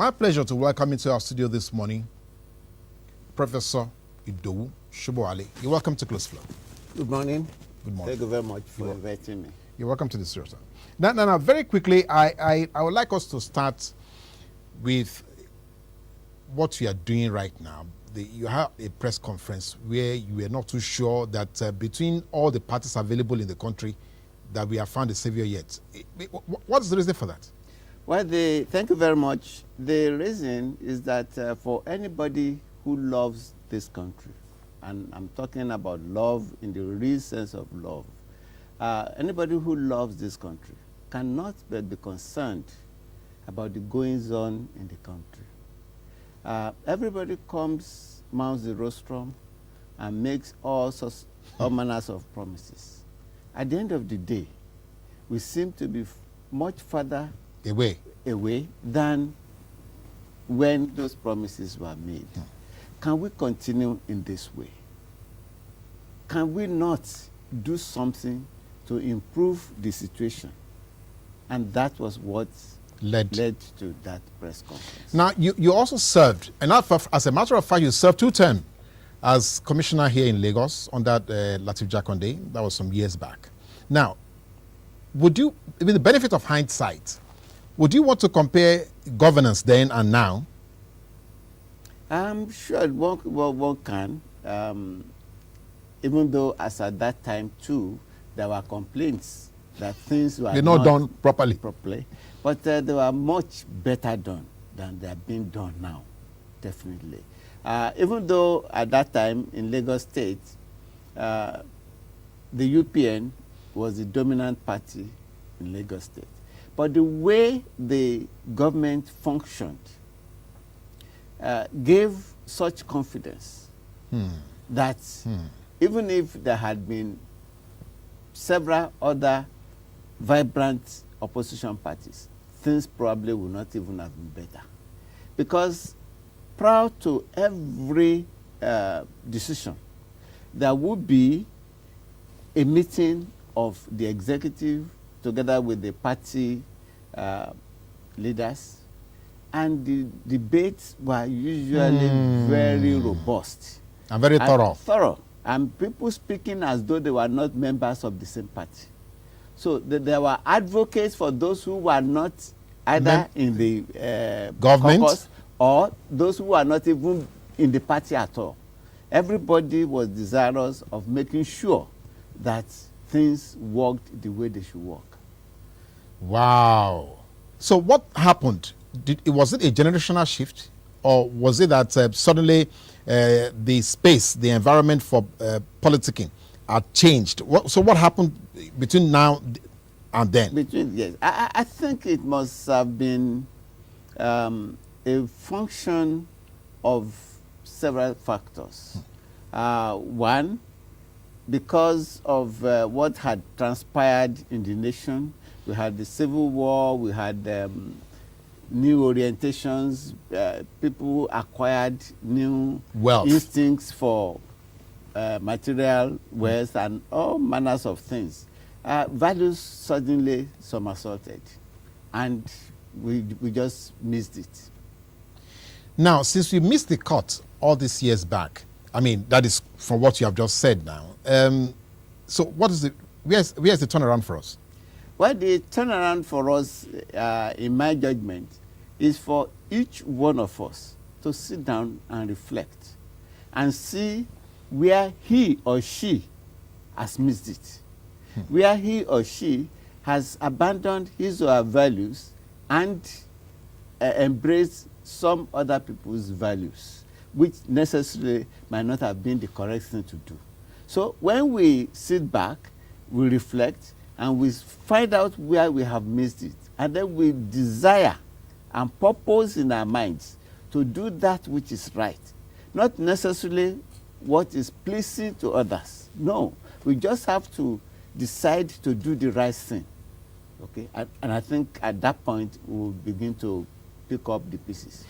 My pleasure to welcome into our studio this morning, Professor Sobowale. You're welcome to Close Flow. Good morning. Good morning. Thank you very much for inviting me. You're welcome to the studio, sir. Now, very quickly, I would like us to start with what you are doing right now. You have a press conference where you were not too sure that between all the parties available in the country that we have found a savior yet. What's the reason for that? Well, thank you very much. The reason is that for anybody who loves this country, and I'm talking about love in the real sense of love, anybody who loves this country cannot but be concerned about the goings on in the country. Everybody comes, mounts the rostrum, and makes all manners of promises. At the end of the day, we seem to be much further away than when those promises were made. Can we continue in this way? Can we not do something to improve the situation? And that was what led to that press conference. Now, you also served, and as a matter of fact, you served 2 terms as commissioner here in Lagos under Lateef Jakonde. That was some years back. Now, would you, with the benefit of hindsight, would you want to compare governance then and now? I'm sure one can, even though as at that time too, there were complaints that things were not done properly. But they were much better done than they are being done now, definitely. Even though at that time in Lagos State, the UPN was the dominant party in Lagos State. But the way the government functioned gave such confidence that even if there had been several other vibrant opposition parties, things probably would not even have been better. Because prior to every decision, there would be a meeting of the executive together with the party leaders, and the debates were usually very robust. And very thorough. And people speaking as though they were not members of the same party. So there were advocates for those who were not either in the government caucus or those who were not even in the party at all. Everybody was desirous of making sure that things worked the way they should work. Wow. So what happened? Was it a generational shift, or was it that suddenly the space, the environment for politicking had changed? So what happened between now and then? Yes, I think it must have been a function of several factors. One, because of what had transpired in the nation. We had the Civil War, we had new orientations, people acquired new wealth, instincts for material wealth and all manners of things. Values suddenly somersaulted, and we just missed it. Now, since we missed the cut all these years back, I mean, that is from what you have just said now. So what is where's the turnaround for us? Well, the turnaround for us, in my judgment, is for each one of us to sit down and reflect and see where he or she has missed it, where he or she has abandoned his or her values and embraced some other people's values, which necessarily might not have been the correct thing to do. So when we sit back, we reflect, and we find out where we have missed it, and then we desire and purpose in our minds to do that which is right, not necessarily what is pleasing to others. No, we just have to decide to do the right thing. Okay, and I think at that point we'll begin to pick up the pieces.